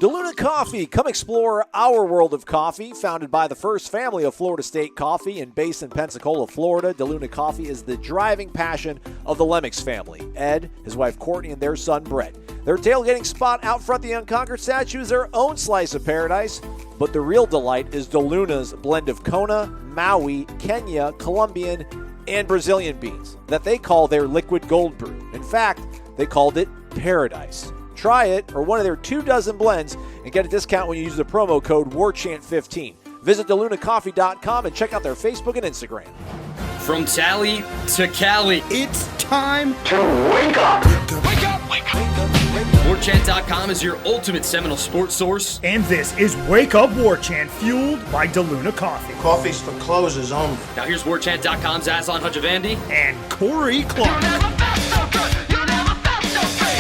DeLuna Coffee. Come explore our world of coffee. Founded by the first family of Florida State coffee and based in Pensacola, Florida, DeLuna Coffee is the driving passion of the Lemmix family. Ed, his wife Courtney, and their son Brett. Their tailgating spot out front of the Unconquered statue is their own slice of paradise. But the real delight is DeLuna's blend of Kona, Maui, Kenya, Colombian, and Brazilian beans that they call their liquid gold brew. In fact, they called it Paradise. Try it or one of their 24 blends and get a discount when you use the promo code WARCHANT15. Visit DeLunaCoffee.com and check out their Facebook and Instagram. From Tally to Cali, it's time to wake up. Wake up! Wake up! WarChant.com is your ultimate Seminole sports source. And this is Wake Up Warchant, fueled by DeLuna Coffee. Coffee's for closers only. Now here's WarChant.com's Aslan Hutchavandi and Corey Clark. You never felt so good. You never felt so great.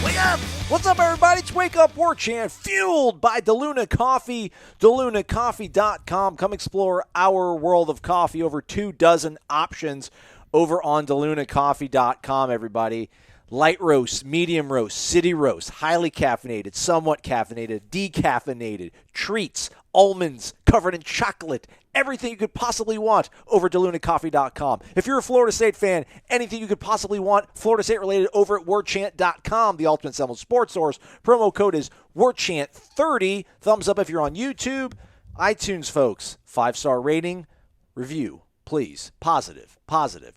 Wake up! What's up, everybody? It's Wake Up Warchant, fueled by DeLuna Coffee. DeLunaCoffee.com. Come explore our world of coffee. Over 24 options over on DeLunaCoffee.com, everybody. Light roast, medium roast, city roast, highly caffeinated, somewhat caffeinated, decaffeinated, treats, almonds covered in chocolate, everything you could possibly want over DeLunaCoffee.com. If you're a Florida State fan, anything you could possibly want Florida State related over at WarChant.com, the ultimate Seminole sports source. Promo code is WarChant30. Thumbs up if you're on YouTube. iTunes, folks. 5-star rating, review, please. Positive.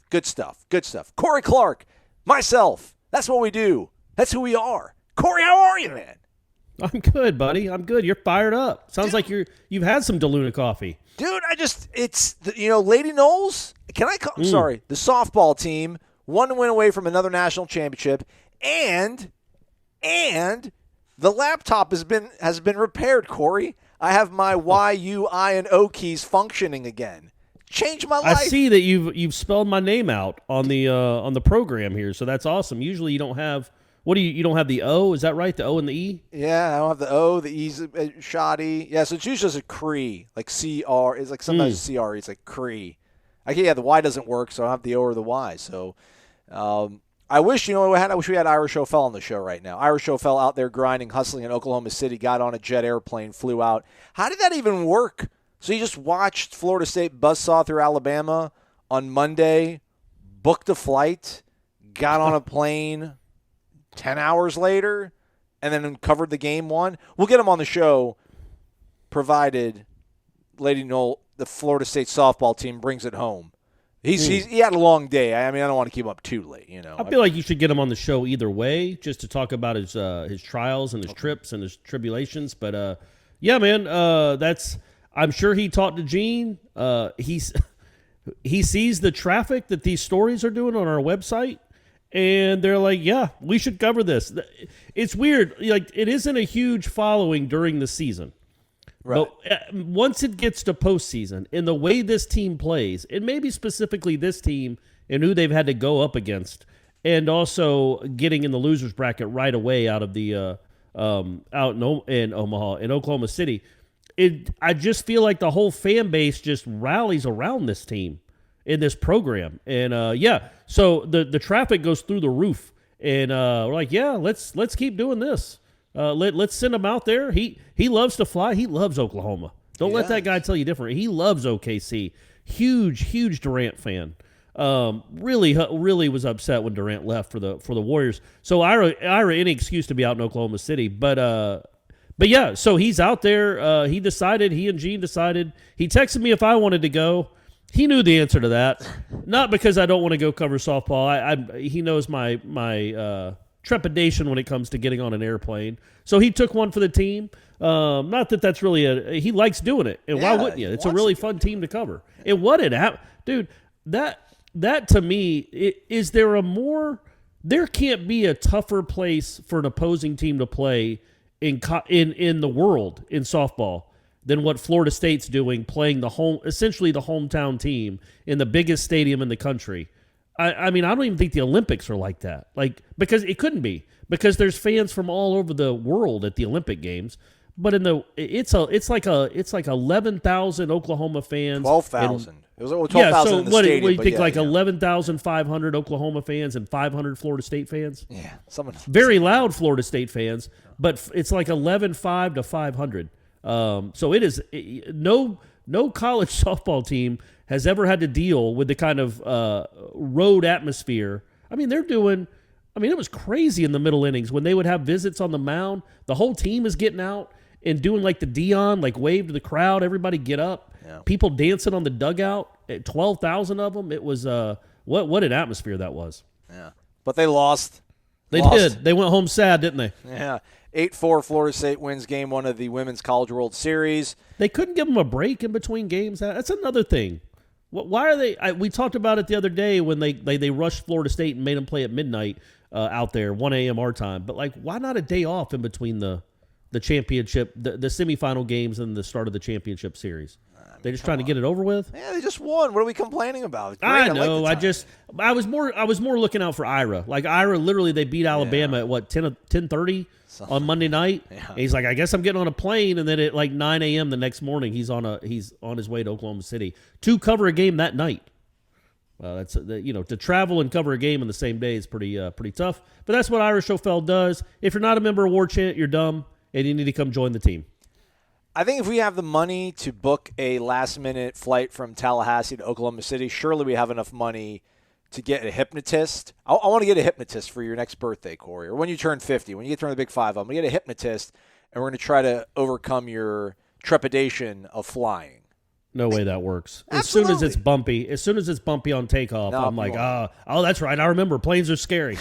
Good stuff. Corey Clark, myself. That's what we do. That's who we are. Corey, how are you, man? I'm good, buddy. I'm good. You're fired up. Sounds like you've had some DeLuna coffee. Dude, Lady Noles, I'm sorry, the softball team, one win away from another national championship, and the laptop has been repaired, Corey. I have my Y, U, I, and O keys functioning again. Changed my life. I see that you've spelled my name out on the program here, so that's awesome. Usually you don't have you don't have the O, is that right? The O and the E? Yeah, I don't have the O, the E's shoddy. Yeah, so it's usually just a Cree, like CR. It's like sometimes CR, it's like Cree. The Y doesn't work, so I don't have the O or the Y. So I wish we had Irish O'Fell on the show right now. Irish O'Fell out there grinding, hustling in Oklahoma City, got on a jet airplane, flew out. How did that even work? So you just watched Florida State buzzsaw through Alabama on Monday, booked a flight, got on a plane 10 hours later, and then covered the game one? We'll get him on the show, provided Lady Noel, the Florida State softball team, brings it home. He had a long day. I don't want to keep him up too late. I feel like you should get him on the show either way, just to talk about his trials and his trips and his tribulations. But yeah, man, I'm sure he talked to Gene. He sees the traffic that these stories are doing on our website, and they're like, yeah, we should cover this. It's weird. Like, it isn't a huge following during the season. Right. But once it gets to postseason and the way this team plays, and maybe specifically this team and who they've had to go up against, and also getting in the losers bracket right away out of the out in Omaha, in Oklahoma City, I just feel like the whole fan base just rallies around this team in this program. And, so the traffic goes through the roof. And we're like, yeah, let's keep doing this. Let's send him out there. He loves to fly. He loves Oklahoma. Don't let that guy tell you different. He loves OKC. Huge Durant fan. Really was upset when Durant left for the Warriors. So Ira, any excuse to be out in Oklahoma City. But yeah, so he's out there. He and Gene decided. He texted me if I wanted to go. He knew the answer to that. Not because I don't want to go cover softball. He knows my trepidation when it comes to getting on an airplane. So he took one for the team. Not that that's really he likes doing it. And why wouldn't you? It's a really fun team to cover. And what it happened, dude, that to me, is there there can't be a tougher place for an opposing team to play in the world in softball than what Florida State's doing, playing essentially the hometown team in the biggest stadium in the country. I mean, I don't even think the Olympics are like that. Because it couldn't be, because there's fans from all over the world at the Olympic Games. But it's like 11,000 Oklahoma fans. 12,000. It was 12,000 in the what stadium. do you but think? yeah, Like yeah. 11,500 Oklahoma fans and 500 Florida State fans. Yeah, someone Very loud Florida State fans, but it's like 11,500 to 500. So it is no college softball team has ever had to deal with the kind of road atmosphere. I mean, it was crazy in the middle innings when they would have visits on the mound. The whole team is getting out and doing like the Dion, like wave to the crowd. Everybody get up. Yeah. People dancing on the dugout. 12,000 of them. It was what an atmosphere that was. Yeah, but they lost. They Lost. did. They went home sad, didn't they? Yeah, 8-4 Florida State wins Game 1 of the Women's College World Series. They couldn't give them a break in between games. That's another thing. Why are they? We talked about it the other day when they rushed Florida State and made them play at midnight out there, 1 a.m. our time. But like, why not a day off in between the championship, the semifinal games and the start of the championship series? They're just trying to get it over with. Yeah, they just won. What are we complaining about? Great, I like know. the time. I was more looking out for Ira. Like Ira, literally, they beat Alabama at what 10:30 on Monday night. Yeah. And he's like, I guess I'm getting on a plane, and then at like 9 a.m. the next morning, he's on his way to Oklahoma City to cover a game that night. That's to travel and cover a game in the same day is pretty tough. But that's what Ira Schofeld does. If you're not a member of Warchant, you're dumb, and you need to come join the team. I think if we have the money to book a last-minute flight from Tallahassee to Oklahoma City, surely we have enough money to get a hypnotist. I want to get a hypnotist for your next birthday, Corey, or when you turn 50, when you get to turn the big 5. I'm going to get a hypnotist, and we're going to try to overcome your trepidation of flying. No way that works. As Absolutely. soon as it's bumpy on takeoff, No, I'm like, you won't. oh, that's right. I remember planes are scary.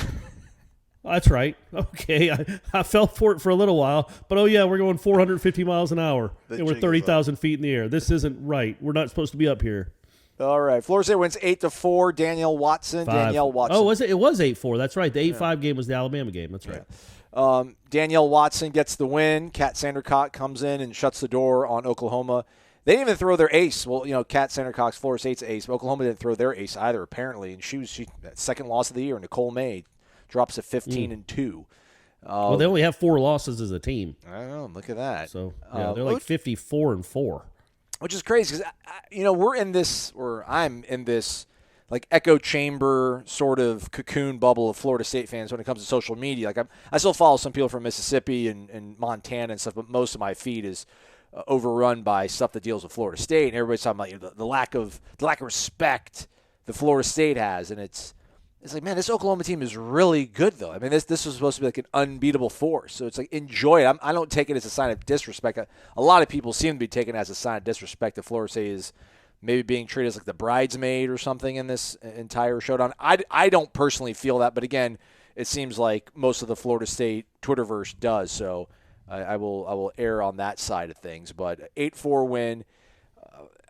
That's right. Okay, I fell for it for a little while, but oh yeah, we're going 450 miles an hour, and we're 30,000 feet in the air. This isn't right. We're not supposed to be up here. All right. Florida State wins 8-4. Danielle Watson. 5. Oh, was it? It was 8-4. That's right. The 8-5 game was the Alabama game. That's right. Danielle Watson gets the win. Kat Sandercock comes in and shuts the door on Oklahoma. They didn't even throw their ace. Well, Kat Sandercock's Florida State's ace. But Oklahoma didn't throw their ace either, apparently. And she second loss of the year. Nicole May drops to 15-2. Well, they only have 4 losses as a team. I don't know. Look at that. So yeah, they're like 54-4. Which is crazy because we're in this, or I'm in this, like echo chamber sort of cocoon bubble of Florida State fans when it comes to social media. Like I still follow some people from Mississippi and Montana and stuff, but most of my feed is overrun by stuff that deals with Florida State, and everybody's talking about the lack of respect that Florida State has, and it's like, man, this Oklahoma team is really good, though. I mean, this was supposed to be like an unbeatable force. So it's like, enjoy it. I don't take it as a sign of disrespect. A lot of people seem to be taking it as a sign of disrespect that Florida State is maybe being treated as like the bridesmaid or something in this entire showdown. I don't personally feel that, but again, it seems like most of the Florida State Twitterverse does. So I will err on that side of things. But 8-4 win.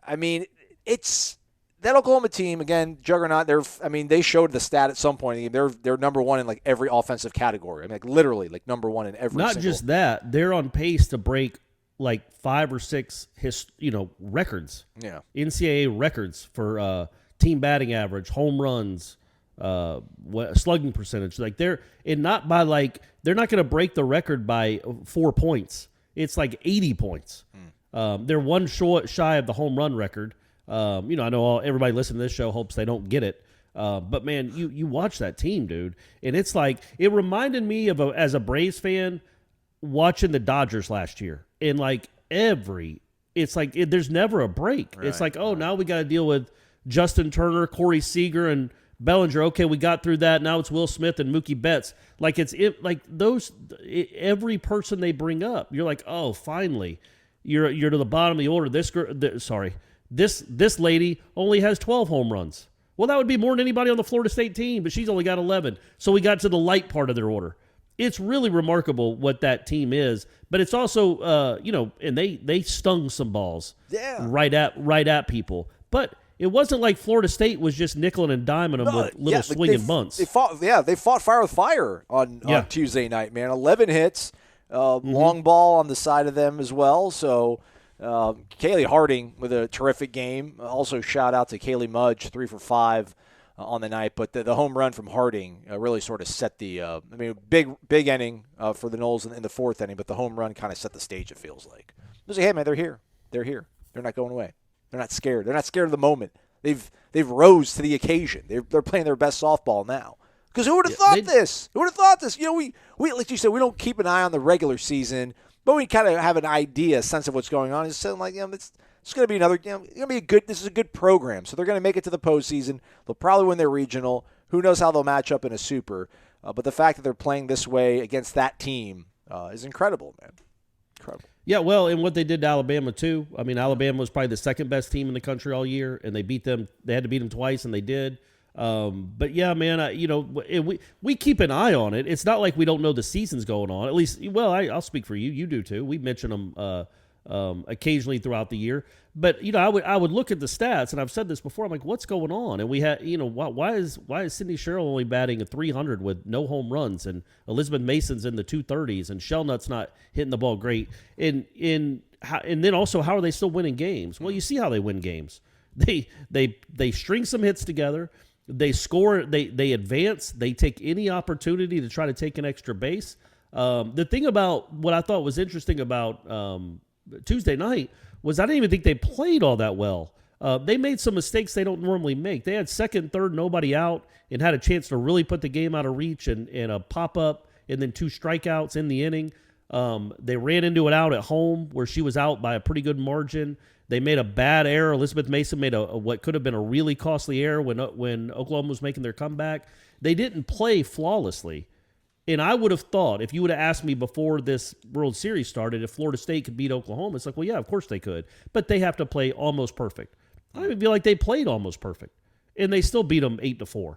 I mean, it's that Oklahoma team, again, Juggernot, they showed the stat at some point in the game. They're number one in like every offensive category. I mean, like literally like number one in every Not single. just that, they're on pace to break like 5 or 6 records. Yeah. NCAA records for team batting average, home runs, slugging percentage. Like they're not going to break the record by 4 points. It's like 80 points. They're one shy of the home run record. I know everybody listening to this show hopes they don't get it. But man, you watch that team, dude, and it's like it reminded me of as a Braves fan watching the Dodgers last year. And like there's never a break. Right, it's like, now we got to deal with Justin Turner, Corey Seager, and Bellinger. Okay, we got through that. Now it's Will Smith and Mookie Betts. Like every person they bring up, you're like, oh, finally, you're to the bottom of the order. This lady only has 12 home runs. Well, that would be more than anybody on the Florida State team, but she's only got 11. So we got to the light part of their order. It's really remarkable what that team is, but it's also, and they stung some balls right at people. But it wasn't like Florida State was just nickel and diming them with little swinging bunts. They fought fire with fire on Tuesday night, man. 11 hits, long ball on the side of them as well. So Kaylee Harding with a terrific game. Also shout out to Kaylee Mudge, 3 for 5 on the night. But the home run from Harding really sort of set the big inning for the Noles in the 4th inning, but the home run kind of set the stage, it feels like. It was like, hey, man, they're here. They're here. They're not going away. They're not scared. They're not scared of the moment. they've rose to the occasion. They're playing their best softball now. Because who would have thought this? Who would have thought this? We like you said, we don't keep an eye on the regular season, but we kind of have an idea, a sense of what's going on. It's saying like, it's going to be another, going to be this is a good program. So they're going to make it to the postseason. They'll probably win their regional. Who knows how they'll match up in a super? But the fact that they're playing this way against that team is incredible, man. Incredible. Yeah, well, and what they did to Alabama too. I mean, Alabama was probably the second best team in the country all year, and they beat them. They had to beat them twice, and they did. But yeah, man, we keep an eye on it. It's not like we don't know the season's going on. At least, well, I'll speak for you. You do too. We mention them occasionally throughout the year. But I would look at the stats, and I've said this before. I'm like, what's going on? And we had, why is Sydney Sherrill only batting a 300 with no home runs, and Elizabeth Mason's in the 230s, and Shellnut's not hitting the ball great. And then also, how are they still winning games? Well, you see how they win games. They string some hits together. They score. They advance. They take any opportunity to try to take an extra base. The thing about what I thought was interesting about Tuesday night was I didn't even think they played all that well. They made some mistakes they don't normally make. They had second, third, nobody out, and had a chance to really put the game out of reach and a pop-up and then 2 strikeouts in the inning. They ran into it out at home where she was out by a pretty good margin. They made a bad error. Elizabeth Mason made what could have been a really costly error when Oklahoma was making their comeback. They didn't play flawlessly. And I would have thought, if you would have asked me before this World Series started, if Florida State could beat Oklahoma, it's like, well, yeah, of course they could. But they have to play almost perfect. I don't even feel like they played almost perfect. And they still beat them 8-4,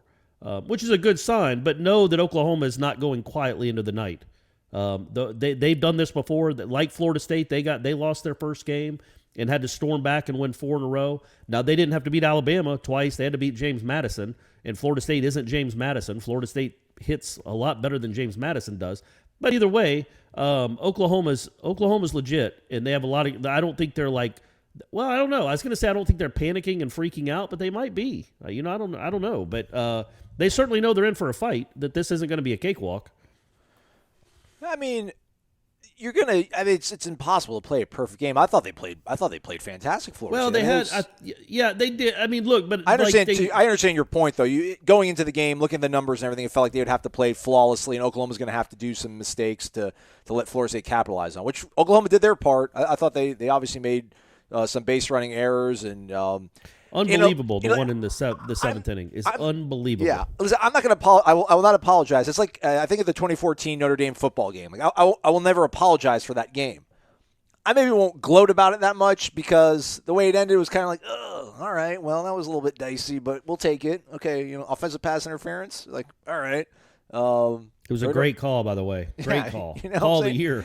which is a good sign. But know that Oklahoma is not going quietly into the night. They've done this before. Like Florida State, they lost their first game and had to storm back and win 4 in a row. Now, they didn't have to beat Alabama twice. They had to beat James Madison. And Florida State isn't James Madison. Florida State hits a lot better than James Madison does. But either way, Oklahoma's legit, and they have a lot of – I don't think they're like – well, I don't know. I was going to say I don't think they're panicking and freaking out, but they might be. I don't know. But they certainly know they're in for a fight, that this isn't going to be a cakewalk. I mean – it's impossible to play a perfect game. I thought they played fantastic. Florida. Well, they did. I mean, look, but I understand. I understand your point, though. Going into the game, looking at the numbers and everything, it felt like they would have to play flawlessly, and Oklahoma's going to have to do some mistakes to let Florida State capitalize on. Which Oklahoma did their part. I thought they obviously made some base running errors and. Unbelievable. The one in the seventh inning is unbelievable. Yeah. Listen, I'm not going to I will not apologize. It's like I think of the 2014 Notre Dame football game. Like I will never apologize for that game. I maybe won't gloat about it that much because the way it ended was kind of like, oh, all right, well, that was a little bit dicey, but we'll take it. Okay, offensive pass interference. Like, all right. It was a great call, by the way. Great call. Call of the year.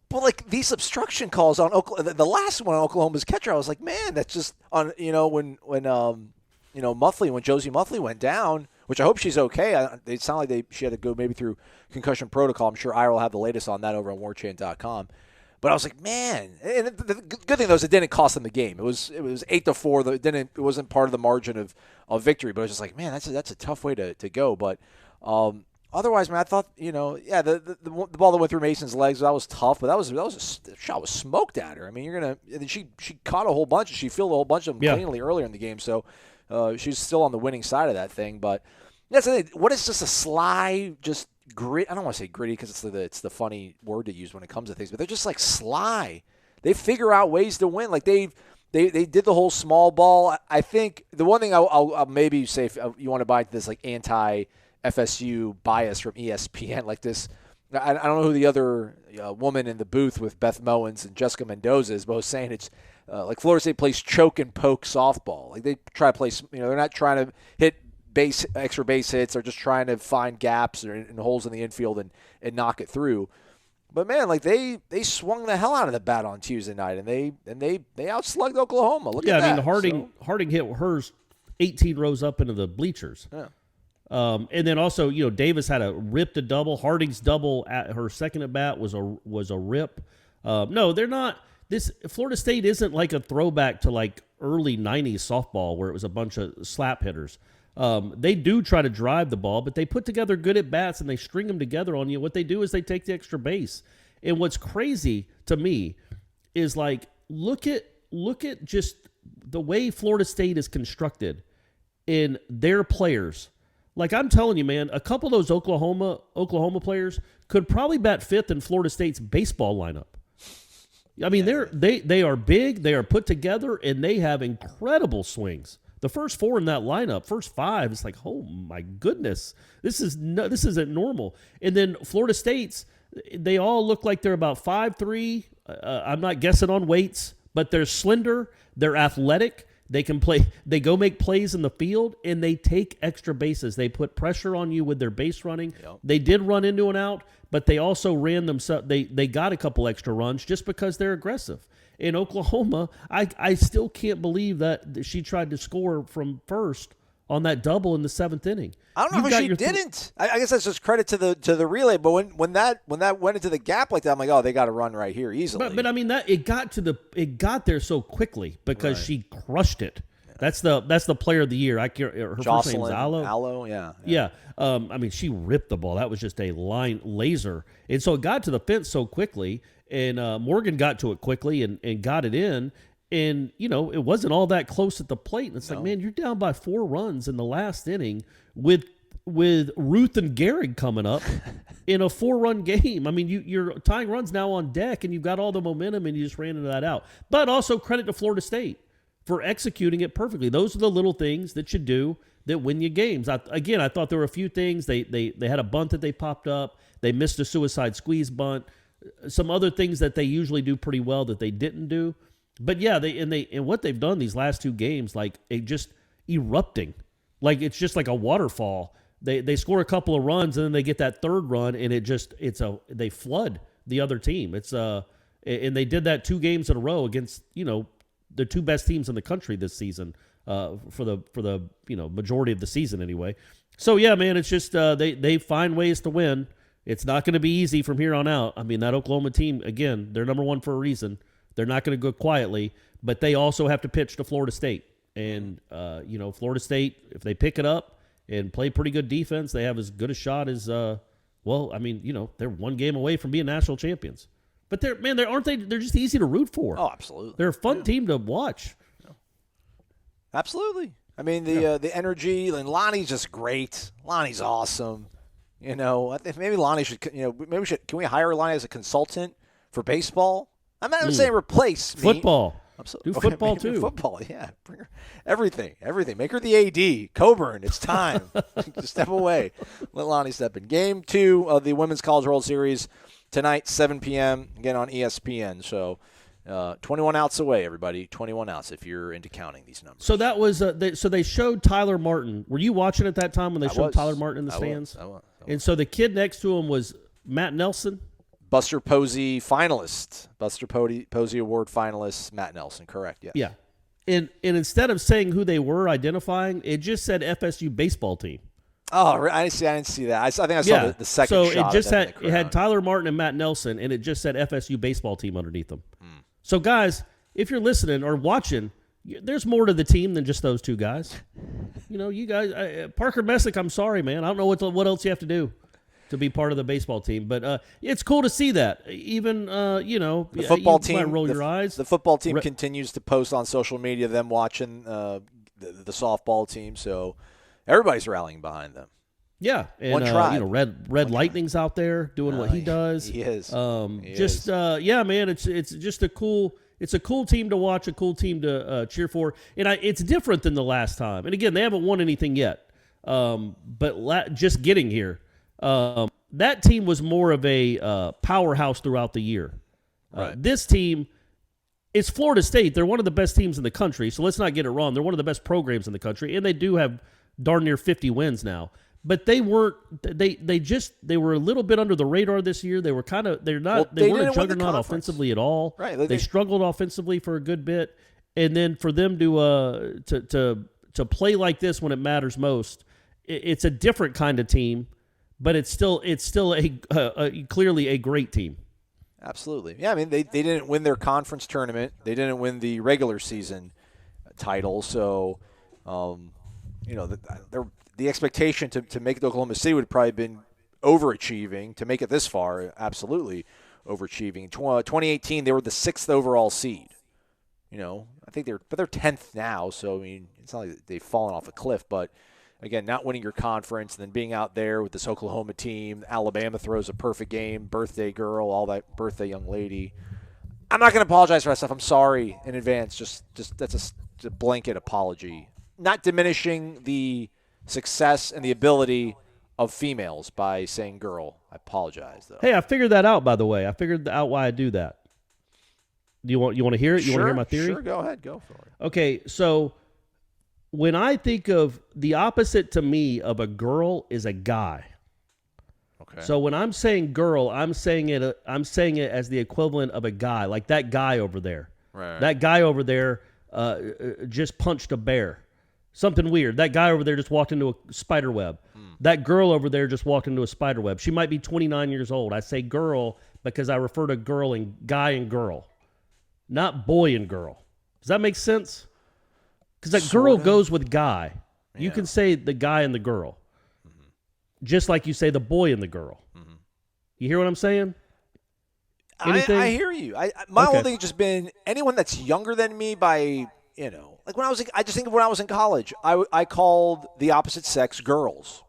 But like these obstruction calls on Oklahoma, the last one on Oklahoma's catcher, I was like, man, that's just on. When Muffley, when Josie Muffley went down, which I hope she's okay. It sounded like she had to go maybe through concussion protocol. I'm sure Ira will have the latest on that over on warchant.com. But I was like, man, and the good thing though is it didn't cost them the game. It was 8-4. It wasn't part of the margin of victory. But I was just like, man, that's a tough way to go. But. Otherwise, man, I thought, the ball that went through Mason's legs, that was tough, but the shot was smoked at her. I mean, she caught a whole bunch, she fielded a whole bunch of them cleanly earlier in the game, so she's still on the winning side of that thing. But that's the thing. What is just a sly, just grit? I don't want to say gritty because it's the funny word to use when it comes to things, but they're just like sly. They figure out ways to win. Like they did the whole small ball. I think the one thing I'll maybe say if you want to buy this like FSU bias from ESPN like this. I don't know who the other woman in the booth with Beth Mowens and Jessica Mendoza is, both saying it's like Florida State plays choke and poke softball. Like they try to play, they're not trying to hit extra base hits. They're just trying to find gaps and holes in the infield and knock it through. But man, like they swung the hell out of the bat on Tuesday night, and they outslugged Oklahoma. Look at that. I mean, Harding hit hers 18 rows up into the bleachers. Yeah. And then also, Davis had ripped a double. Harding's double at her second at bat was a rip. No, they're not. This Florida State isn't like a throwback to like early 90s softball where it was a bunch of slap hitters. They do try to drive the ball, but they put together good at bats and they string them together on you. What they do is they take the extra base. And what's crazy to me is like look at just the way Florida State is constructed in their players. Like I'm telling you, man, a couple of those Oklahoma players could probably bat fifth in Florida State's baseball lineup. I mean, they are big, they are put together, and they have incredible swings. The first four in that lineup, first five, it's like, oh my goodness, this isn't normal. And then Florida State's, they all look like they're about 5'3". I'm not guessing on weights, but they're slender, they're athletic. They can play. They go make plays in the field, and they take extra bases. They put pressure on you with their base running. Yep. They did run into an out, but they also ran themselves. They got a couple extra runs just because they're aggressive. In Oklahoma, I still can't believe that she tried to score from first on that double in the seventh inning. I don't know if she didn't. I guess that's just credit to the relay. But when that went into the gap like that, I'm like, oh, they got to run right here easily. But I mean that it got there so quickly because she crushed it. Yeah. That's the player of the year. Her first name is Allo, yeah. I mean, she ripped the ball. That was just a line laser, and so it got to the fence so quickly. And Morgan got to it quickly and got it in. And, you know, it wasn't all that close at the plate. And it's like, man, you're down by 4 runs in the last inning with Ruth and Gehrig coming up in a 4-run game. I mean, you're tying runs now on deck, and you've got all the momentum, and you just ran into that out. But also credit to Florida State for executing it perfectly. Those are the little things that you do that win you games. I thought there were a few things. They had a bunt that they popped up. They missed a suicide squeeze bunt. Some other things that they usually do pretty well that they didn't do. But yeah, and what they've done these last 2 games, like it just erupting, like it's just like a waterfall. They score a couple of runs and then they get that third run and they flood the other team. And they did that 2 games in a row against the 2 best teams in the country this season for the majority of the season anyway. So yeah, man, it's just they find ways to win. It's not going to be easy from here on out. I mean, that Oklahoma team, again, they're number 1 for a reason. They're not going to go quietly, but they also have to pitch to Florida State. And, Florida State, if they pick it up and play pretty good defense, they have as good a shot as, they're 1 game away from being national champions. But they're just easy to root for. Oh, absolutely. They're a fun team to watch. Absolutely. I mean, the energy, and Lonnie's just great. Lonnie's awesome. I think maybe Lonnie should, can we hire Lonnie as a consultant for baseball? I'm not even saying replace me. Football. Do football too. Football, yeah. Bring her everything. Make her the AD. Coburn, it's time. Just step away. Let Lonnie step in. Game 2 of the Women's College World Series tonight, 7 p.m. Again on ESPN. So 21 outs away, everybody. 21 outs if you're into counting these numbers. So that was so they showed Tyler Martin. Were you watching at that time when they showed Tyler Martin in the stands? I was. And so the kid next to him was Matt Nelson. Buster Posey finalist. Buster Posey Award finalist, Matt Nelson. Correct, yes. Yeah. And instead of saying who they were identifying, it just said FSU baseball team. Oh, I didn't see that. I think I saw the second so shot. So it had Tyler Martin and Matt Nelson, and it just said FSU baseball team underneath them. So, guys, if you're listening or watching, there's more to the team than just those 2 guys. You guys, Parker Messick, I'm sorry, man. I don't know what else you have to do to be part of the baseball team. But it's cool to see that. Even, the football team, might roll your eyes. The football team continues to post on social media them watching the softball team. So everybody's rallying behind them. Yeah. And, One tribe. Red Lightning's out there doing what he does. He is. Yeah, man, it's just a cool team to watch, a cool team to cheer for. And it's different than the last time. And again, they haven't won anything yet. But just getting here. That team was more of a powerhouse throughout the year. Right. This team, it's Florida State. They're one of the best teams in the country, so let's not get it wrong. They're one of the best programs in the country, and they do have darn near 50 wins now. But they weren't. They were a little bit under the radar this year. They were they weren't a juggernaut offensively at all. Right. They struggled offensively for a good bit, and then for them to play like this when it matters most, it's a different kind of team. But it's still clearly a great team. Absolutely. Yeah, I mean, they didn't win their conference tournament. They didn't win the regular season title. So, the expectation to make it to Oklahoma City would have probably been overachieving. To make it this far, absolutely overachieving. 2018, they were the 6th overall seed. I think they're 10th now, so I mean, it's not like they've fallen off a cliff, but again, not winning your conference and then being out there with this Oklahoma team, Alabama throws a perfect game, birthday girl, all that birthday young lady. I'm not going to apologize for that stuff. I'm sorry in advance. Just that's a blanket apology. Not diminishing the success and the ability of females by saying girl. I apologize, though. Hey, I figured that out, by the way. I figured out why I do that. Do you want to hear it? You want to hear my theory? Sure, go ahead. Go for it. Okay, so when I think of the opposite to me of a girl is a guy. Okay. So when I'm saying girl, I'm saying it as the equivalent of a guy, like that guy over there. Right. That guy over there just punched a bear. Something weird. That guy over there just walked into a spider web. That girl over there just walked into a spider web. She might be 29 years old. I say girl because I refer to girl and guy and girl, not boy and girl. Does that make sense? Because that girl goes with guy. Yeah. You can say the guy and the girl, just like you say the boy and the girl. You hear what I'm saying? I hear you. My whole thing has just been anyone that's younger than me by, like when I just think of when I was in college, I called the opposite sex girls.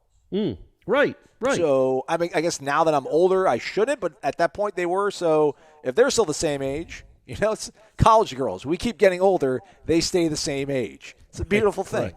Right. So, I mean, I guess now that I'm older, I shouldn't, but at that point they were. So if they're still the same age, it's college girls. We keep getting older. They stay the same age. It's a beautiful thing.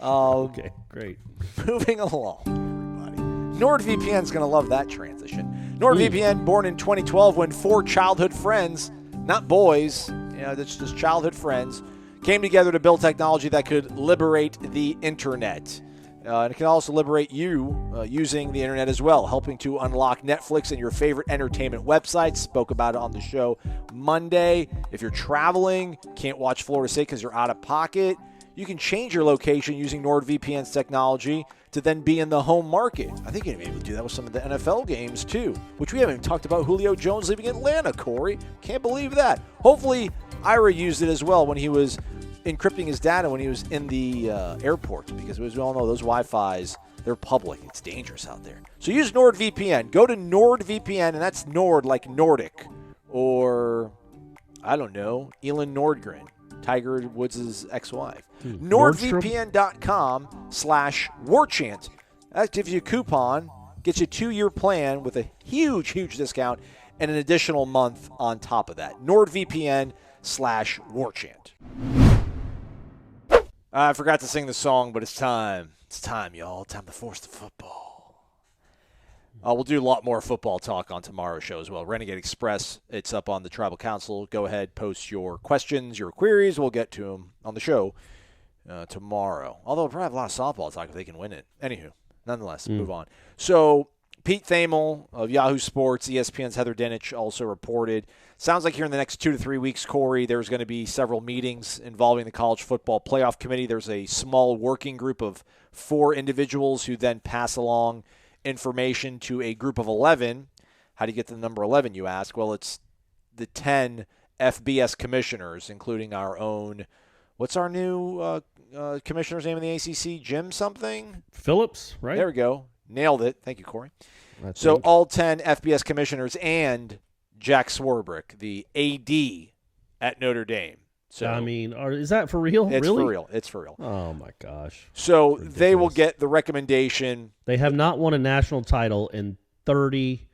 Okay, great. Moving along, everybody. NordVPN's going to love that transition. NordVPN, born in 2012 when 4 childhood friends, not boys, that's just childhood friends, came together to build technology that could liberate the internet. And it can also liberate you using the internet as well, helping to unlock Netflix and your favorite entertainment websites. Spoke about it on the show Monday. If you're traveling, can't watch Florida State because you're out of pocket, you can change your location using NordVPN's technology to then be in the home market. I think you're going to be able to do that with some of the NFL games too, which we haven't even talked about Julio Jones leaving Atlanta, Corey. Can't believe that. Hopefully, Ira used it as well when he was encrypting his data when he was in the airport, because as we all know, those Wi-Fis, they're public. It's dangerous out there. So use NordVPN. Go to NordVPN, and that's Nord like Nordic, or, I don't know, Elin Nordgren, Tiger Woods' ex-wife. NordVPN.com/Warchant. That gives you a coupon, gets you a 2-year plan with a huge, huge discount, and an additional month on top of that. NordVPN/Warchant. I forgot to sing the song, but it's time. It's time, y'all. Time to force the football. We'll do a lot more football talk on tomorrow's show as well. Renegade Express, it's up on the Tribal Council. Go ahead, post your questions, your queries. We'll get to them on the show tomorrow. Although we'll probably have a lot of softball talk if they can win it. Anywho, nonetheless, move on. So Pete Thamel of Yahoo Sports, ESPN's Heather Dinich also reported. Sounds like here in the next 2 to 3 weeks, Corey, there's going to be several meetings involving the College Football Playoff Committee. There's a small working group of 4 individuals who then pass along information to a group of 11. How do you get to the number 11, you ask? Well, it's the 10 FBS commissioners, including our own, what's our new commissioner's name in the ACC? Jim something? Phillips, right? There we go. Nailed it. Thank you, Corey. So all 10 FBS commissioners and Jack Swarbrick, the AD at Notre Dame. So I mean, is that for real? It's really? for real. It's for real. Oh, my gosh. So they will get the recommendation. They have not won a national title in 30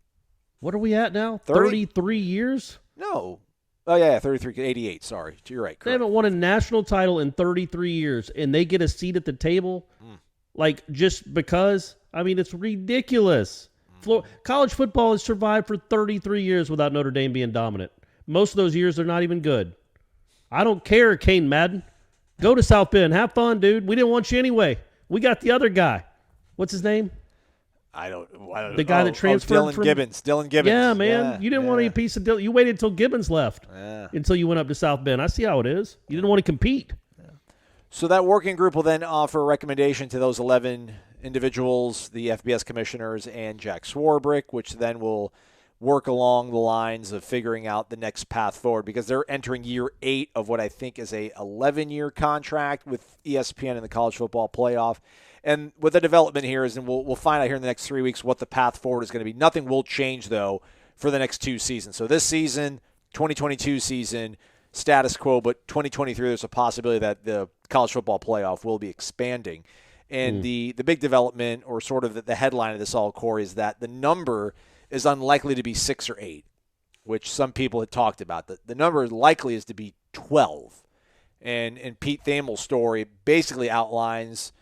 – what are we at now? 30? 33 years? No. Oh, yeah, 33, 88. Sorry. You're right. Correct. They haven't won a national title in 33 years, and they get a seat at the table? Like, just because? I mean, it's ridiculous. College football has survived for 33 years without Notre Dame being dominant. Most of those years, they're not even good. I don't care, Kane Madden. Go to South Bend. Have fun, dude. We didn't want you anyway. We got the other guy. What's his name? I don't know. The guy that transferred Dylan Gibbons. Dylan Gibbons. Yeah, man. You didn't want any piece of Dylan. You waited until Gibbons left until you went up to South Bend. I see how it is. You didn't want to compete. So that working group will then offer a recommendation to those 11 individuals, the FBS commissioners and Jack Swarbrick, which then will work along the lines of figuring out the next path forward, because they're entering year 8 of what I think is a 11-year contract with ESPN and the College Football Playoff. And with the development here is, and we'll find out here in the next 3 weeks what the path forward is going to be. Nothing will change, though, for the next 2 seasons. So this season, 2022 season, status quo, but 2023 there's a possibility that the college football playoff will be expanding. And the big development, or sort of the headline of this all, Corey, is that the number is unlikely to be 6 or 8, which some people had talked about. The number likely is to be 12. And Pete Thamel's story basically outlines,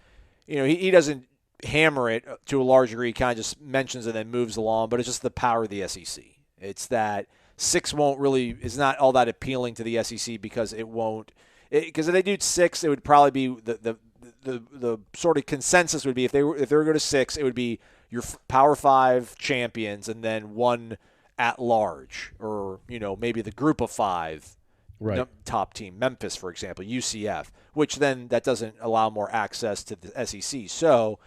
he doesn't hammer it to a large degree, kind of just mentions and then moves along, but it's just the power of the SEC. It's that 6 is not all that appealing to the SEC because because if they do 6, it would probably be the sort of consensus would be if they were going to 6, it would be your Power 5 champions and then one at large, or maybe the group of 5 top team, Memphis, for example, UCF, which then that doesn't allow more access to the SEC. So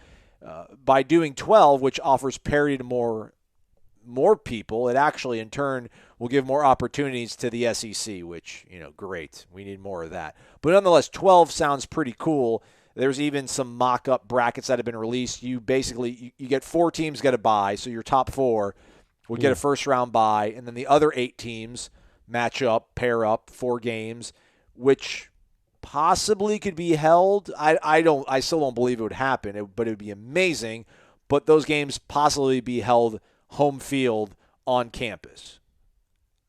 by doing 12, which offers parity to more people, it actually in turn will give more opportunities to the SEC, which, great. We need more of that. But nonetheless, 12 sounds pretty cool. There's even some mock-up brackets that have been released. You basically you get 4 teams get a bye, so your top 4 will get a first-round bye, and then the other 8 teams match up, pair up, 4 games, which possibly could be held. I still don't believe it would happen, but it would be amazing. But those games possibly be held home field on campus.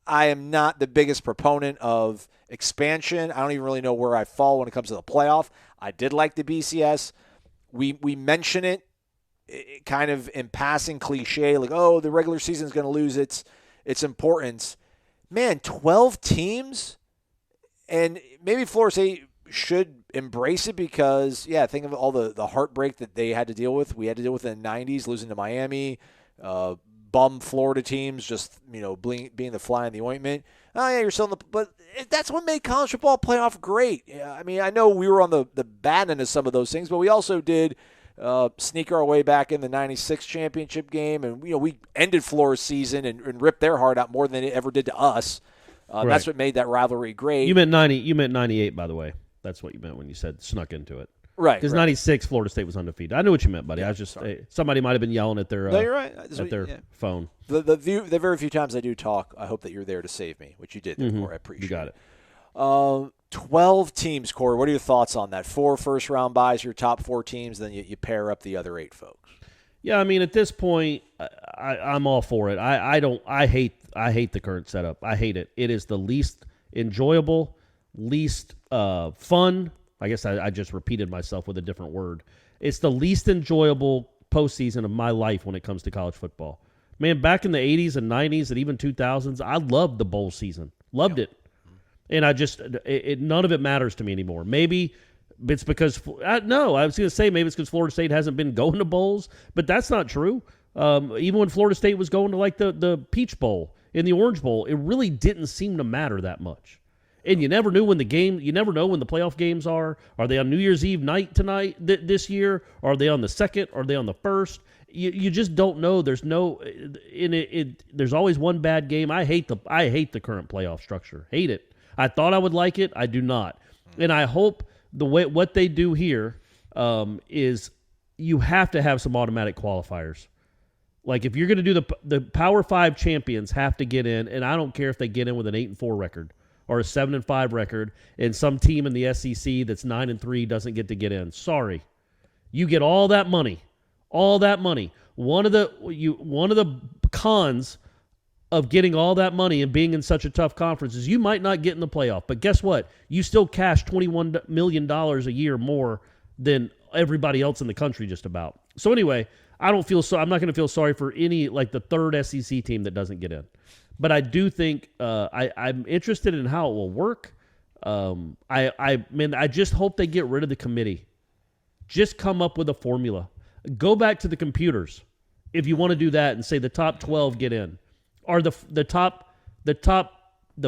I am not the biggest proponent of expansion. I don't even really know where I fall when it comes to the playoff. I did like the BCS. We mention it kind of in passing, cliche, like, oh, the regular season is going to lose its importance. Man, 12 teams? And maybe Florida State should embrace it because, think of all the heartbreak that they had to deal with. We had to deal with in the 90s, losing to Miami, bum Florida teams, just, being the fly in the ointment. Oh, yeah, you're still in the – but that's what made college football playoff great. I mean, I know we were on the bad end of some of those things, but we also did sneak our way back in the 96 championship game. And, we ended Florida's season and ripped their heart out more than it ever did to us. That's what made that rivalry great. You meant 98, by the way. That's what you meant when you said snuck into it. Right. Because 96, Florida State was undefeated. I knew what you meant, buddy. I was just somebody might have been yelling at their no, you're right. at their phone. The very few times I do talk, I hope that you're there to save me, which you did, Corey. I appreciate it. You got it. 12 teams, Corey. What are your thoughts on that? 4 first-round buys, your top 4 teams, then you pair up the other 8 folks. Yeah, I mean, at this point, I'm all for it. I hate the current setup. I hate it. It is the least enjoyable, least fun. I guess I just repeated myself with a different word. It's the least enjoyable postseason of my life when it comes to college football. Man, back in the 80s and 90s and even 2000s, I loved the bowl season. Loved it. And I just none of it matters to me anymore. Maybe it's because I was going to say maybe it's because Florida State hasn't been going to bowls, but that's not true. Even when Florida State was going to like the Peach Bowl and the Orange Bowl, it really didn't seem to matter that much. And you never know when the playoff games are. Are they on New Year's Eve night tonight this year? Are they on the 2nd? Are they on the 1st? You just don't know. There's there's always one bad game. I hate the current playoff structure. Hate it. I thought I would like it. I do not. And I hope what they do here is you have to have some automatic qualifiers. Like if you're going to do the Power 5 champions have to get in, and I don't care if they get in with an 8-4 record or a 7-5 record, and some team in the SEC that's 9-3 doesn't get to get in. Sorry, you get all that money. All that money. One of the cons of getting all that money and being in such a tough conference is you might not get in the playoff. But guess what? You still cash $21 million a year more than everybody else in the country just about. So anyway, I'm not going to feel sorry for any, like the third SEC team that doesn't get in. But I do think I'm interested in how it will work. I just hope they get rid of the committee. Just come up with a formula. Go back to the computers if you want to do that and say the top 12 get in. Or the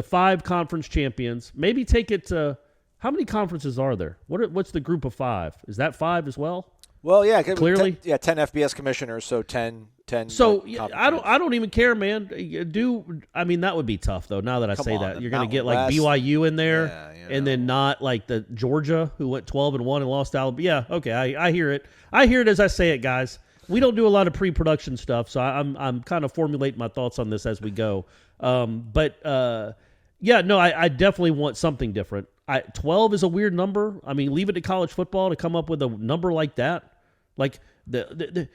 5 conference champions. Maybe take it to how many conferences are there? What's the group of 5? Is that 5 as well? Well, yeah, clearly, 10 FBS commissioners, so 10. So I don't even care, man. That would be tough though. Now that I say that, you're going to get like BYU in there, and then not like the Georgia who went 12-1 and lost Alabama. Yeah, okay, I hear it. I hear it as I say it, guys. We don't do a lot of pre-production stuff, so I'm kind of formulating my thoughts on this as we go. But Yeah, no, I definitely want something different. 12 is a weird number. I mean, leave it to college football to come up with a number like that. Like the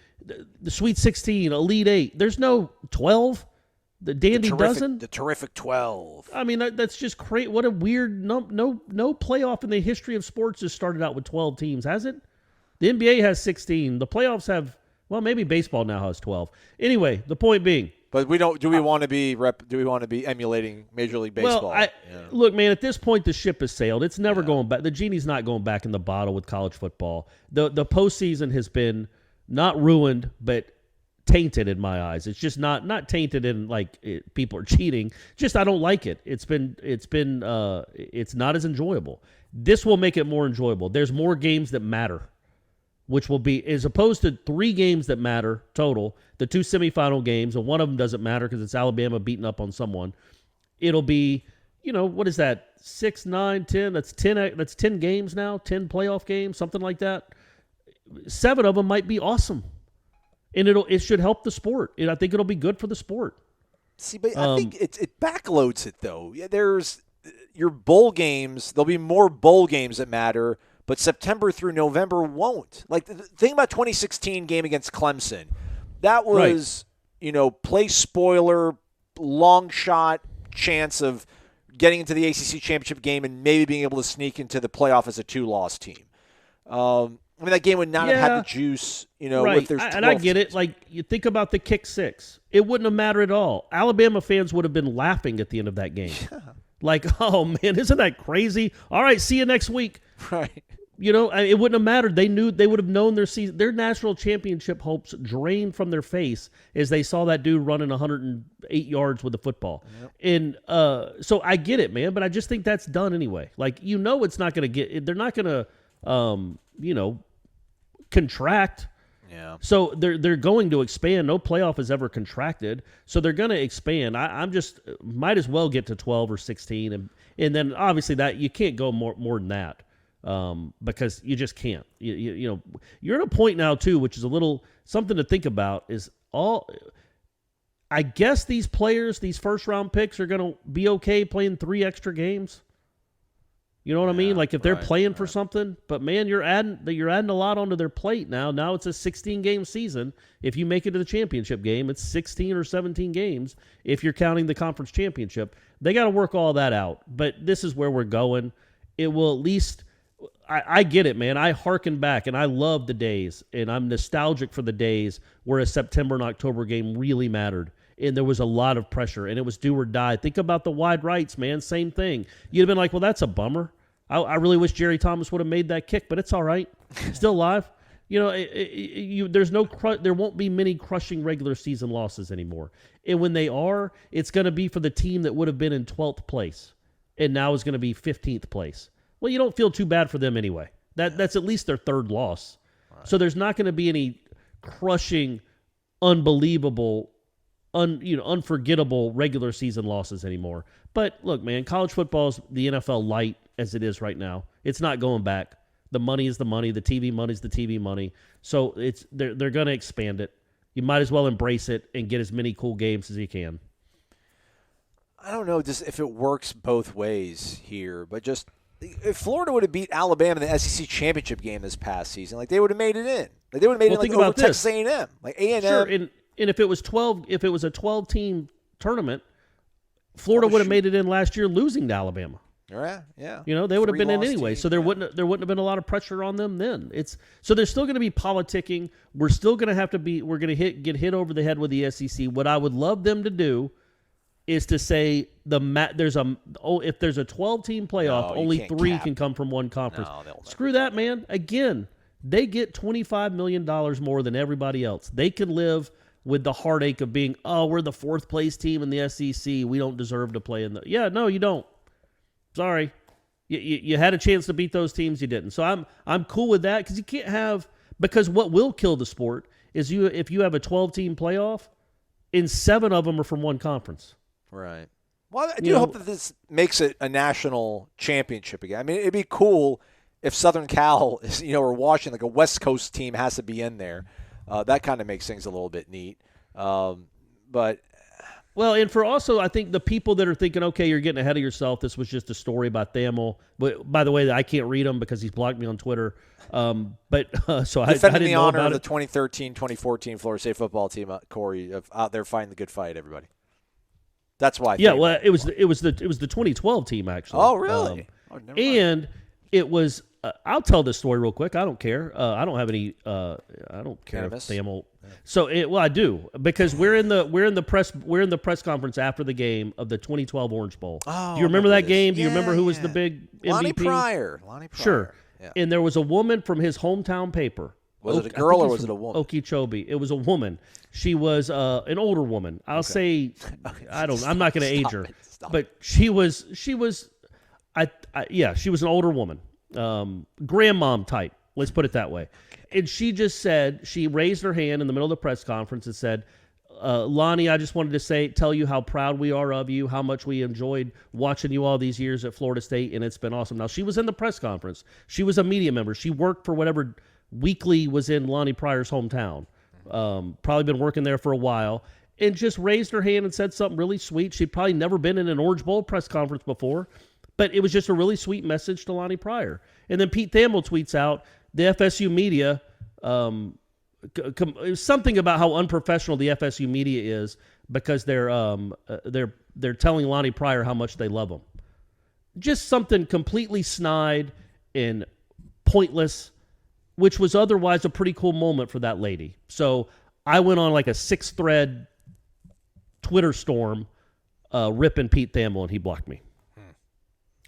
Sweet 16, Elite 8. There's no 12. The dandy dozen. The terrific 12. I mean, that's just crazy. What a weird no playoff in the history of sports has started out with 12 teams, has it? The NBA has 16. The playoffs have, well, maybe baseball now has 12. Anyway, the point being. But we don't. Do we want to be emulating Major League Baseball? Well, look, man. At this point, the ship has sailed. It's never going back. The genie's not going back in the bottle with college football. The postseason has been not ruined, but tainted in my eyes. It's just not tainted in like people are cheating. Just I don't like it. It's not as enjoyable. This will make it more enjoyable. There's more games that matter, which will be, as opposed to 3 games that matter total, the 2 semifinal games, and one of them doesn't matter because it's Alabama beating up on someone. It'll be, what is that? 6, 9, 10. That's 10 games now, 10 playoff games, something like that. 7 of them might be awesome. And it should help the sport. And I think it'll be good for the sport. See, but I think it backloads it, though. Yeah, there's your bowl games. There'll be more bowl games that matter, but September through November won't. Like, the thing about 2016 game against Clemson, that was, play spoiler, long shot chance of getting into the ACC championship game and maybe being able to sneak into the playoff as a 2-loss team. I mean, that game would not have had the juice, right. if there's 12 and I get teams. it. Like, you think about the kick 6. It wouldn't have mattered at all. Alabama fans would have been laughing at the end of that game. Yeah. Like, oh, man, isn't that crazy? All right, see you next week. Right. It wouldn't have mattered. They would have known their national championship hopes drained from their face as they saw that dude running 108 yards with the football. Yep. And so I get it, man, but I just think that's done anyway. Like, it's not going to they're not going to, contract. Yeah. So they're going to expand. No playoff has ever contracted, so they're going to expand. I'm just might as well get to 12 or 16, and then obviously that you can't go more than that. Because you just can't. You're at a point now too, which is a little something to think about. Is all, I guess these players, these first round picks, are going to be okay playing 3 extra games. You know what I mean? Like if they're playing for something, but man, you're adding a lot onto their plate now. Now it's a 16-game season. If you make it to the championship game, it's 16 or 17 games. If you're counting the conference championship, they got to work all that out. But this is where we're going. It will at least. I get it, man. I hearken back, and I love the days, and I'm nostalgic for the days where a September and October game really mattered, and there was a lot of pressure, and it was do or die. Think about the wide rights, man. Same thing. You'd have been like, well, that's a bummer. I really wish Jerry Thomas would have made that kick, but it's all right. Still alive. There won't be many crushing regular season losses anymore. And when they are, it's going to be for the team that would have been in 12th place, and now is going to be 15th place. Well, you don't feel too bad for them anyway. That's at least their 3rd loss. Right. So there's not going to be any crushing, unbelievable, unforgettable regular season losses anymore. But look, man, college football is the NFL light as it is right now. It's not going back. The money is the money. The TV money is the TV money. So they're going to expand it. You might as well embrace it and get as many cool games as you can. I don't know just if it works both ways here, but just if Florida would have beat Alabama in the SEC championship game this past season, like they would have made it in. Like they would have made it over Texas A&M, like A&M. Sure, and if it was 12, if it was a 12-team tournament, Florida would have made it in last year, losing to Alabama. Yeah, yeah. They would have been in anyway, team, so there wouldn't have been a lot of pressure on them then. So there's still going to be politicking. We're still going to have to be. We're going to get hit over the head with the SEC. What I would love them to do is to say if there's a 12-team playoff, only 3 can come from one conference. Screw that, man. Again, they get $25 million more than everybody else. They can live with the heartache of being, we're the 4th place team in the SEC. We don't deserve to play in the. Yeah, no, you don't. Sorry. You had a chance to beat those teams, you didn't. So I'm cool with that because you can't have – because what will kill the sport is if you have a 12-team playoff, and 7 of them are from one conference. Right. Well, I do hope that this makes it a national championship again. I mean, it'd be cool if Southern Cal is, or Washington, like a West Coast team has to be in there. That kind of makes things a little bit neat. But Well, and for also, I think the people that are thinking, okay, you're getting ahead of yourself. This was just a story about Thamel. But by the way, I can't read him because he's blocked me on Twitter. So I didn't the know honor about of it. the 2013-2014 Florida State football team, Corey, out there fighting the good fight. Everybody. That's why. Yeah, well, it was the 2012 team actually. Oh, really? Never mind. And it was. I'll tell this story real quick. I don't care. I don't have any. I don't care if Cannabis? Thamel. So I do because we're in the press conference after the game of the 2012 Orange Bowl. Oh, do you remember that this. game? Do you Yeah, remember who was yeah. the big MVP? Lonnie Pryor. Sure. Yeah. And there was a woman from his hometown paper. Was it a girl or was it a woman? Okeechobee. It was a woman. She was an older woman. I'll say, I'm not going to age her, but she was. She was an older woman, grandmom type. Let's put it that way. And she just said, she raised her hand in the middle of the press conference and said, Lonnie, I just wanted to tell you how proud we are of you, how much we enjoyed watching you all these years at Florida State, and it's been awesome. Now, she was in the press conference. She was a media member. She worked for whatever weekly was in Lonnie Pryor's hometown. Probably been working there for a while, and just raised her hand and said something really sweet. She'd probably never been in an Orange Bowl press conference before, but it was just a really sweet message to Lonnie Pryor. And then Pete Thamel tweets out, the FSU media, something about how unprofessional the FSU media is because they're telling Lonnie Pryor how much they love him. Just something completely snide and pointless, which was otherwise a pretty cool moment for that lady. So I went on like a 6-thread Twitter storm ripping Pete Thamel, and he blocked me.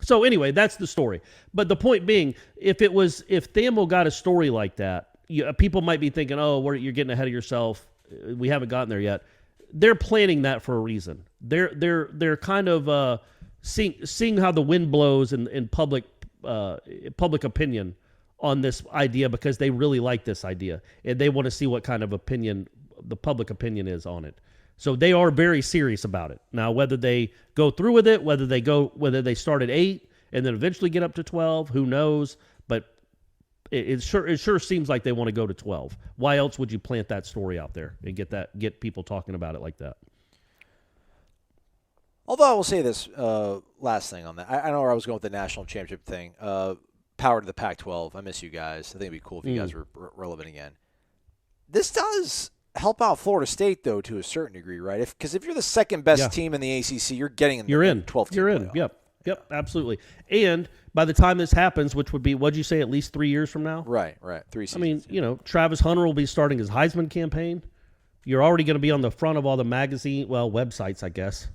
So anyway, that's the story. But the point being, if Thamel got a story like that, people might be thinking, "Oh, you're getting ahead of yourself. We haven't gotten there yet." They're planning that for a reason. They're kind of seeing how the wind blows in public opinion on this idea because they really like this idea and they want to see what kind of opinion the public opinion is on it. So they are very serious about it. Now, whether they go through with it, whether they start at 8 and then eventually get up to 12, who knows? But it sure seems like they want to go to 12. Why else would you plant that story out there and get people talking about it like that? Although I will say this last thing on that. I know where I was going with the national championship thing. Power to the Pac-12. I miss you guys. I think it'd be cool if you guys were relevant again. This does help out Florida State, though, to a certain degree, right? Because if you're the second best team in the ACC, you're getting in the 12th team. You're in. Playoff. Yep, absolutely. And by the time this happens, which would be, what'd you say, at least 3 years from now? Right. 3 seasons. I mean, Travis Hunter will be starting his Heisman campaign. You're already going to be on the front of all the websites, I guess,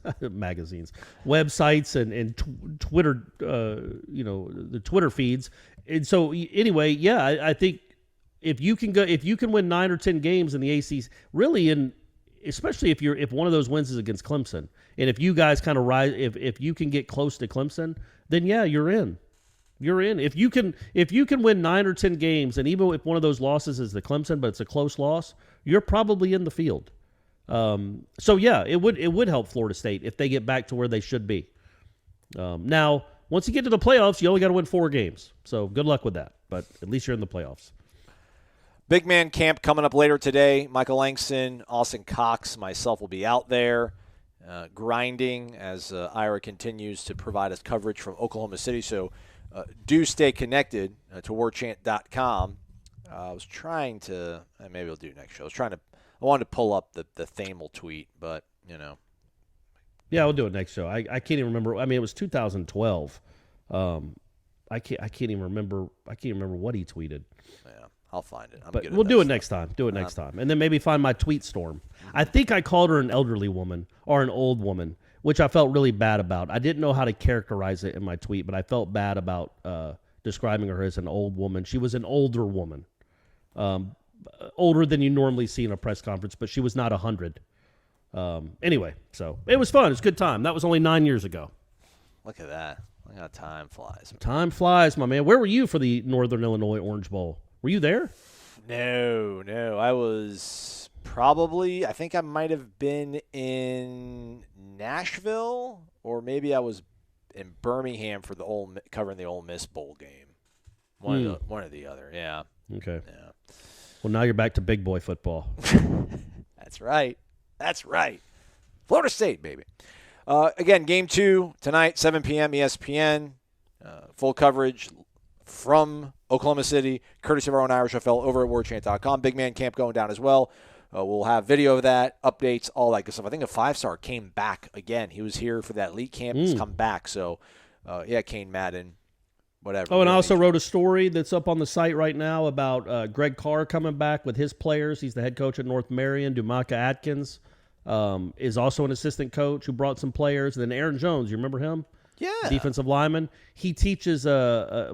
websites and Twitter, the Twitter feeds. And so anyway, I think if you can win 9 or 10 games in the ACC, really, especially if one of those wins is against Clemson, and if you guys kind of rise, if you can get close to Clemson, then you're in. You're in. If you can win 9 or 10 games, and even if one of those losses is the Clemson, but it's a close loss, you're probably in the field. It would help Florida State if they get back to where they should be. Now, once you get to the playoffs, you only got to win 4 games. So good luck with that. But at least you're in the playoffs. Big man camp coming up later today. Michael Langston, Austin Cox, myself will be out there grinding as Ira continues to provide us coverage from Oklahoma City. So do stay connected to warchant.com. I was trying to, maybe we'll do it next show. I wanted to pull up the Thamel tweet, but, Yeah, we'll do it next show. I can't even remember. I mean, it was 2012. I can't even remember. I can't remember what he tweeted. Yeah, I'll find it. But we'll do it next time. Do it next time. And then maybe find my tweet storm. I think I called her an elderly woman or an old woman, which I felt really bad about. I didn't know how to characterize it in my tweet, but I felt bad about describing her as an old woman. She was an older woman. Older than you normally see in a press conference, but she was not 100. Anyway, so it was fun. It was a good time. That was only 9 years ago. Look at that. Look how time flies. Time flies, my man. Where were you for the Northern Illinois Orange Bowl? Were you there? No. I was probably, I think I might have been in Nashville, or maybe I was in Birmingham for covering the Ole Miss Bowl game. One or the other, yeah. Okay. Yeah. Well, now you're back to big boy football. That's right. Florida State, baby. Again, game 2 tonight, 7 p.m. ESPN. Full coverage from Oklahoma City, courtesy of our own Irish FL over at warchant.com. Big man camp going down as well. We'll have video of that, updates, all that good stuff. I think a 5-star came back again. He was here for that elite camp. He's come back. So, Kane Madden, whatever. Oh, and I also wrote a story that's up on the site right now about Greg Carr coming back with his players. He's the head coach at North Marion. Dumaka Atkins is also an assistant coach who brought some players. And then Aaron Jones, you remember him? Yeah. Defensive lineman. He teaches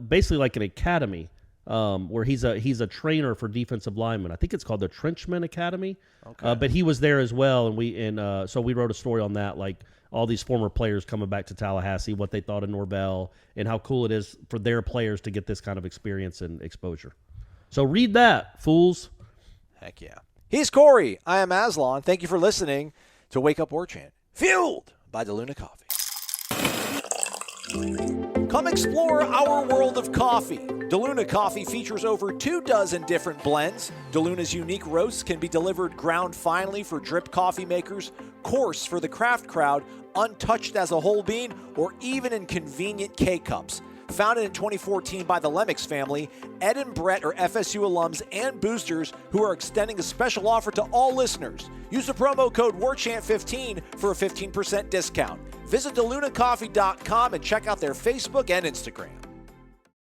basically like an academy where he's a trainer for defensive linemen. I think it's called the Trenchman Academy. Okay. But he was there as well, and so we wrote a story on that, like all these former players coming back to Tallahassee, what they thought of Norvell, and how cool it is for their players to get this kind of experience and exposure. So read that, fools. Heck yeah. He's Corey. I am Aslan. Thank you for listening to Wake Up Warchant, fueled by DeLuna Coffee. Come explore our world of coffee. DeLuna Coffee features over 24 different blends. DeLuna's unique roasts can be delivered ground finely for drip coffee makers, coarse for the craft crowd, untouched as a whole bean, or even in convenient K-Cups. Founded in 2014 by the Lemmix family, Ed and Brett are FSU alums and boosters who are extending a special offer to all listeners. Use the promo code WARCHANT15 for a 15% discount. Visit DeLunaCoffee.com and check out their Facebook and Instagram.